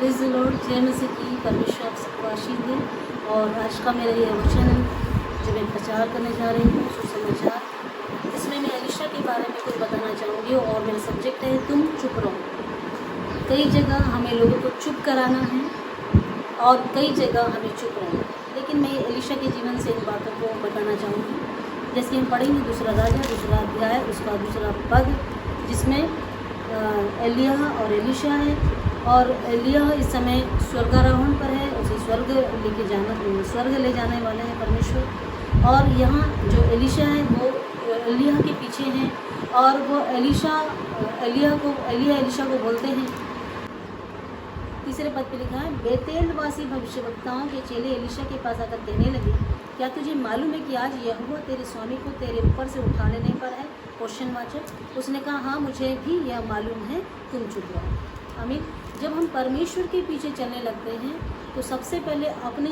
Praise the Lord, जय मसीह की। परमेश्वर आप सबको आशीष दे। और आज का मेरा ये वचन जो मैं प्रचार करने जा रही हूँ सुसमाचार, इसमें मैं एलिशा के बारे में कुछ बताना चाहूँगी और मेरा सब्जेक्ट है तुम चुप रहो। कई जगह हमें लोगों को चुप कराना है और कई जगह हमें चुप रहना है, लेकिन मैं एलिशा के जीवन से इन बातों को बताना चाहूँगी। जैसे हम पढ़ेंगे दूसरा राजा दूसरा अध्याय उसका दूसरा पद, जिसमें एलिय्याह और एलिशा है। और एलिय्याह इस समय स्वर्गारोहण पर है, उसे स्वर्ग ले जाने वाले हैं परमेश्वर। और यहाँ जो एलिशा है वो एलिय्याह के पीछे हैं और वो एलिशा को बोलते हैं। तीसरे पद पे लिखा है, बेतेलवासी भविष्यवक्ताओं के चेले एलिशा के पास आकर कहने लगे, क्या तुझे मालूम है कि आज यहोवा तेरे स्वामी को तेरे ऊपर से उठा लेने पर है? क्वेश्चन वाचक। उसने कहा, हाँ मुझे भी यह मालूम है, तुम चुप रहो। आमीन। जब हम परमेश्वर के पीछे चलने लगते हैं तो सबसे पहले अपने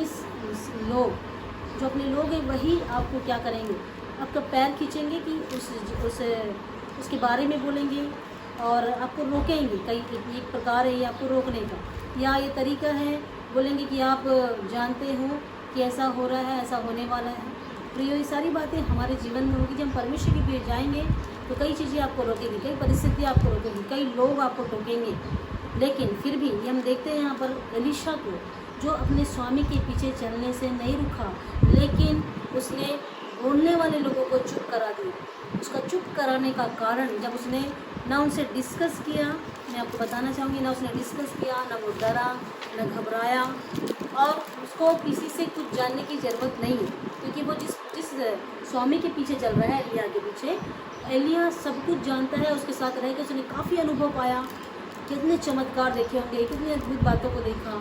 अपने लोग हैं वही आपको क्या करेंगे, आपका पैर खींचेंगे कि उसके बारे में बोलेंगे और आपको रोकेंगे। कई एक प्रकार है ये आपको रोकने का, या ये तरीका है बोलेंगे कि आप जानते हो कि ऐसा हो रहा है, ऐसा होने वाला है। तो ये सारी बातें हमारे जीवन में होगी। जब हम परमेश्वर के पीछे जाएंगे तो कई चीज़ें आपको रोकेंगी, कई परिस्थितियाँ आपको रोकेंगी, कई लोग आपको टोकेंगे। लेकिन फिर भी ये हम देखते हैं यहाँ पर एलिशा को, जो अपने स्वामी के पीछे चलने से नहीं रुका, लेकिन उसने बोलने वाले लोगों को चुप करा दिया। उसका चुप कराने का कारण, जब उसने ना उनसे डिस्कस किया, मैं आपको बताना चाहूँगी, ना उसने डिस्कस किया, ना वो डरा, ना घबराया। और उसको किसी से कुछ जानने की ज़रूरत नहीं है, क्योंकि वो जिस स्वामी के पीछे चल रहा है, एलिय्याह के पीछे, एलिय्याह सब कुछ जानता है। उसके साथ रह कर उसने काफ़ी अनुभव पाया, कितने चमत्कार देखे होंगे, कितनी अद्भुत बातों को देखा।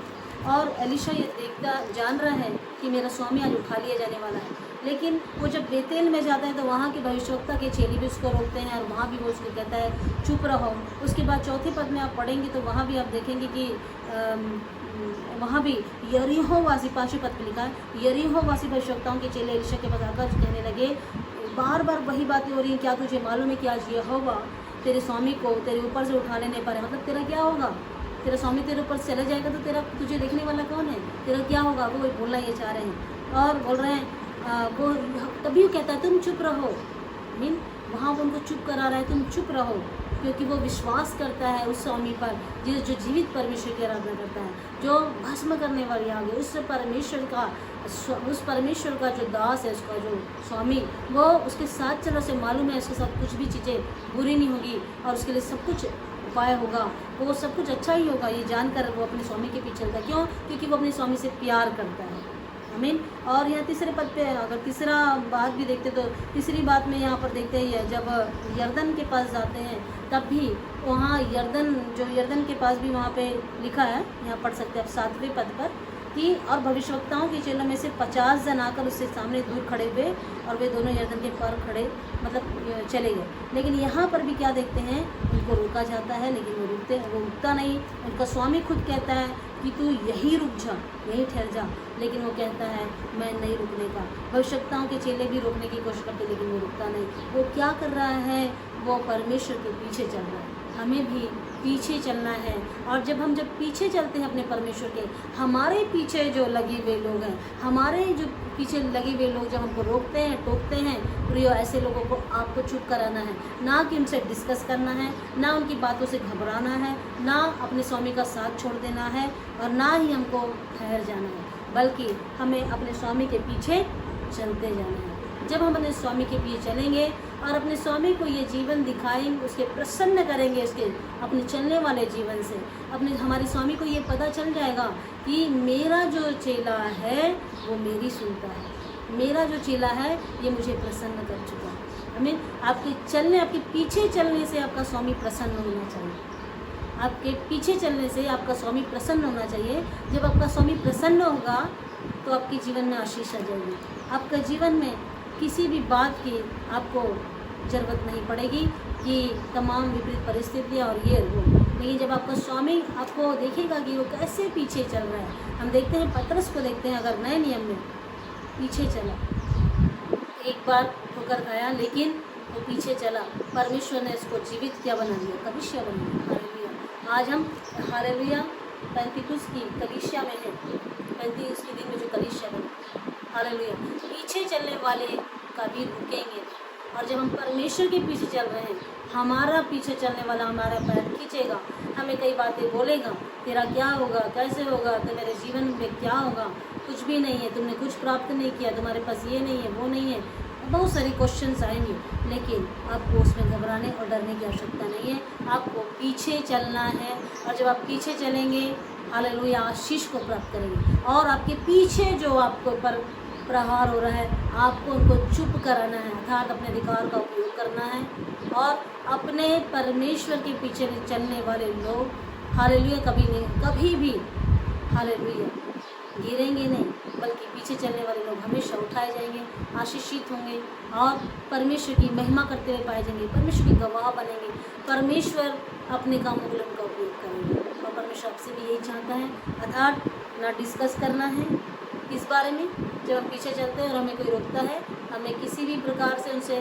और एलिशा ये जान रहा है कि मेरा स्वामी आज उठा लिया जाने वाला है। लेकिन वो जब बेतेल में जाता है तो वहाँ के भविष्यवक्ता के चेले भी उसको रोकते हैं और वहाँ भी वो उसको कहता है चुप रहो। उसके बाद चौथे पद में आप पढ़ेंगे तो वहाँ भी आप देखेंगे कि वहाँ भी यरीहोवासी, 5वें पद पर लिखा है, यरीहोवासी भविष्यवक्ताओं के चेले एलिशा के पास आकर कहने लगे, बार बार वही बातें हो रही हैं, क्या तुझे मालूम है कि आज यहोवा तेरे स्वामी को तेरे ऊपर से उठा लेने पर है? मतलब तेरा क्या होगा? तेरा स्वामी तेरे ऊपर से चला जाएगा तो तुझे देखने वाला कौन है? तेरा क्या होगा? वो बोलना ये चाह रहे हैं और बोल रहे हैं वो तभी वो कहता है तुम चुप रहो। वहाँ वो उनको चुप करा रहा है, तुम चुप रहो, क्योंकि वो विश्वास करता है उस स्वामी पर जो जीवित परमेश्वर की आराधना करता है, जो भस्म करने वाली आगे उस परमेश्वर का जो दास है, उसका जो स्वामी, वो उसके साथ चलो, उसे मालूम है उसके साथ कुछ भी चीज़ें बुरी नहीं होगी और उसके लिए सब कुछ उपाय होगा, वो सब कुछ अच्छा ही होगा। ये जानकर वो अपने स्वामी के पीछे चलता है। क्यों? क्योंकि वो अपने स्वामी से प्यार करता है। आमीन। और यहाँ तीसरे पद पे अगर तीसरा बात भी देखते तो तीसरी बात में यहाँ पर देखते हैं, जब यरदन के पास जाते हैं तब भी वहाँ यरदन के पास भी वहाँ पे लिखा है, यहाँ पढ़ सकते हैं आप 7वें पद पर, कि और भविष्यवक्ताओं के चेलों में से 50 जन आकर उससे सामने दूर खड़े हुए और वे दोनों यरदन के पार खड़े चले गए। लेकिन यहाँ पर भी क्या देखते हैं, उनको रोका जाता है, लेकिन वो रुकता नहीं। उनका स्वामी खुद कहता है कि तू यहीं रुक जा, यहीं ठहर जा, लेकिन वो कहता है मैं नहीं रुकने का। भविष्यवक्ताओं के चेले भी रोकने की कोशिश करते, लेकिन वो रुकता नहीं। वो क्या कर रहा है? वो परमेश्वर के पीछे चल रहा है। हमें भी पीछे चलना है। और जब पीछे चलते हैं अपने परमेश्वर के, हमारे पीछे जो लगे हुए लोग हैं, हमारे जो पीछे लगे हुए लोग जब हमको रोकते हैं, टोकते हैं, प्रियो, ऐसे लोगों को आपको चुप कराना है, ना कि उनसे डिस्कस करना है, ना उनकी बातों से घबराना है, ना अपने स्वामी का साथ छोड़ देना है और ना ही हमको ठहर जाना है, बल्कि हमें अपने स्वामी के पीछे चलते जाना है। जब हम अपने स्वामी के पीछे चलेंगे और अपने स्वामी को ये जीवन दिखाएंगे, उसके प्रसन्न करेंगे, उसके अपने चलने वाले जीवन से हमारे स्वामी को ये पता चल जाएगा कि मेरा जो चेला है वो मेरी सुनता है, मेरा जो चेला है ये मुझे प्रसन्न कर चुका है। आमीन। आपके पीछे चलने से आपका स्वामी प्रसन्न होना चाहिए। आपके पीछे चलने से आपका स्वामी प्रसन्न होना चाहिए। जब आपका स्वामी प्रसन्न होगा तो आपके जीवन में आशीष आ जाएगी। आपका जीवन में किसी भी बात की आपको ज़रूरत नहीं पड़ेगी कि तमाम विपरीत परिस्थितियाँ और ये वो। लेकिन जब आपका स्वामी आपको देखेगा कि वो कैसे पीछे चल रहा है, हम देखते हैं पतरस को देखते हैं, अगर नए नियम में पीछे चला, एक बार ठोकर खाया लेकिन वो पीछे चला, परमेश्वर ने इसको जीवित क्या बना दिया, भविष्य बना दिया। हालेलुया। आज हम हालेलुया पैंतीतुस की कलीसिया में है, 35 के दिन में जो कलीसिया बनी। हालेलुया। पीछे चलने वाले कभी रुकेंगे, और जब हम परमेश्वर के पीछे चल रहे हैं, हमारा पीछे चलने वाला हमारा पैर खींचेगा, हमें कई बातें बोलेगा, तेरा क्या होगा, कैसे होगा, तो मेरे जीवन में क्या होगा, कुछ भी नहीं है, तुमने कुछ प्राप्त नहीं किया, तुम्हारे पास ये नहीं है, वो नहीं है, बहुत सारी क्वेश्चंस आएंगे। लेकिन आपको उसमें घबराने और डरने की आवश्यकता नहीं है, आपको पीछे चलना है। और जब आप पीछे चलेंगे, हालेलुया, आशीष को प्राप्त करेंगे। और आपके पीछे जो आपको पर प्रहार हो रहा है, आपको उनको चुप कराना है, अर्थात अपने अधिकार का उपयोग करना है। और अपने परमेश्वर के पीछे चलने वाले लोग, हालेलुया, कभी भी हालेलुया गिरेंगे नहीं, बल्कि पीछे चलने वाले लोग हमेशा उठाए जाएंगे, आशीषित होंगे और परमेश्वर की महिमा करते हुए पाए जाएंगे, परमेश्वर की गवाह बनेंगे, परमेश्वर अपने कामों के लिए उनका उपयोग करेंगे। और परमेश्वर आपसे भी यही चाहता है, अर्थात ना डिस्कस करना है इस बारे में। जब हम पीछे चलते हैं और हमें कोई रोकता है, हमें किसी भी प्रकार से उनसे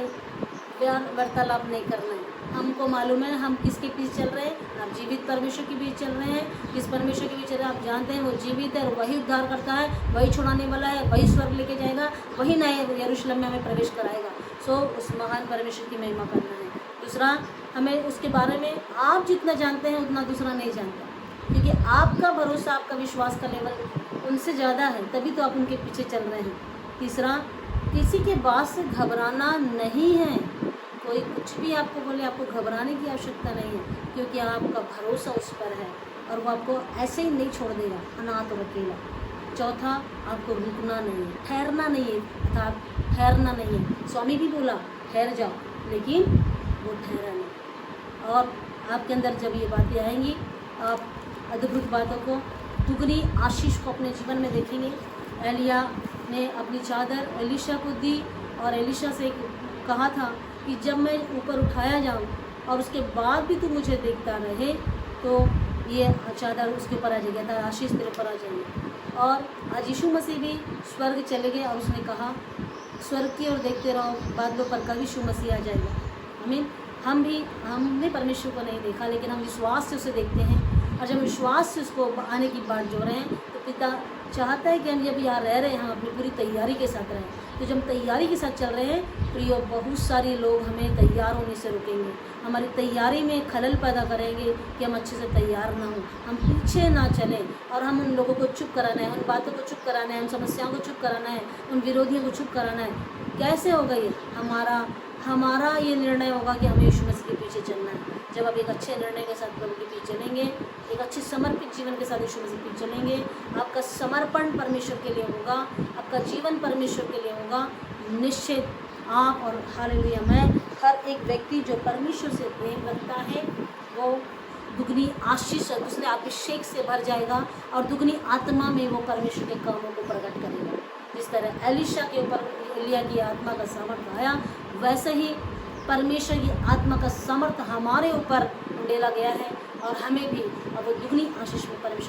वार्तालाप नहीं करना है। हमको मालूम है हम किसके पीछे चल रहे हैं, आप जीवित परमेश्वर के बीच चल रहे हैं। जिस परमेश्वर के बीच चल रहे हैं आप जानते हैं वो जीवित है और वही उद्धार करता है, वही छुड़ाने वाला है, वही स्वर्ग लेके जाएगा, वही नए यरूशलेम में हमें प्रवेश कराएगा। सो उस महान परमेश्वर की महिमा करना है। दूसरा, हमें उसके बारे में आप जितना जानते हैं उतना दूसरा नहीं जानता, क्योंकि आपका भरोसा, आपका विश्वास का लेवल उनसे ज़्यादा है, तभी तो आप उनके पीछे चल रहे हैं। तीसरा, किसी के बात से घबराना नहीं है। कोई कुछ भी आपको बोले, आपको घबराने की आवश्यकता नहीं है, क्योंकि आपका भरोसा उस पर है और वो आपको ऐसे ही नहीं छोड़ देगा अनाथ और अकेला। चौथा, आपको रुकना नहीं है, ठहरना नहीं है, अर्थात ठहरना नहीं है। स्वामी भी बोला ठहर जाओ, लेकिन वो ठहरा नहीं। और आपके अंदर जब ये बातें आएंगी, आप अद्भुत बातों को, दुगनी आशीष को अपने जीवन में देखेंगे। एलिया ने अपनी चादर एलीशा को दी और एलीशा से कहा था कि जब मैं ऊपर उठाया जाऊं और उसके बाद भी तू मुझे देखता रहे, तो ये चादर उसके ऊपर आ जाएगी, आशीष तेरे ऊपर आ जाएगी। और आज यीशु मसीह भी स्वर्ग चले गए और उसने कहा स्वर्ग की ओर देखते रहो, बादलों पर कभी यीशु मसीह आ जाएगा। आमीन। हमने परमेश्वर को नहीं देखा, लेकिन हम विश्वास से उसे देखते हैं, और जब विश्वास से उसको आने की बात जो रहे हैं, तो पिता चाहता है कि हम जब यहाँ रह रहे हैं हम अपनी पूरी तैयारी के साथ रहें। तो जब हम तैयारी के साथ चल रहे हैं, तो ये बहुत सारे लोग हमें तैयार होने से रोकेंगे, हमारी तैयारी में खलल पैदा करेंगे कि हम अच्छे से तैयार ना हो, हम पीछे ना चलें। और हम उन लोगों को चुप कराना है, उन बातों को चुप कराना है, उन समस्याओं को चुप कराना है, उन विरोधियों को चुप कराना है। कैसे होगा ये? हमारा ये निर्णय होगा कि हमें यीशु मसीह के पीछे चलना है। जब आप एक अच्छे निर्णय के साथ प्रभु के पीछे चलेंगे, एक अच्छे समर्पित जीवन के साथ यीशु मसीह के पीछे चलेंगे, आपका समर्पण परमेश्वर के लिए होगा, आपका जीवन परमेश्वर के लिए होगा, निश्चित आप और हालेलुया मैं, हर एक व्यक्ति जो परमेश्वर से प्रेम रखता है, वो दुगनी आशीष, उसने अभिषेक से भर जाएगा और दुगनी आत्मा में वो परमेश्वर के कामों को प्रकट करेगा। जिस तरह एलीशा के ऊपर एलिया की आत्मा का सामर्थ्य आया, वैसे ही परमेश्वर की आत्मा का सामर्थ्य हमारे ऊपर उंडेला गया है, और हमें भी अब दुगनी आशीष में परमेश्वर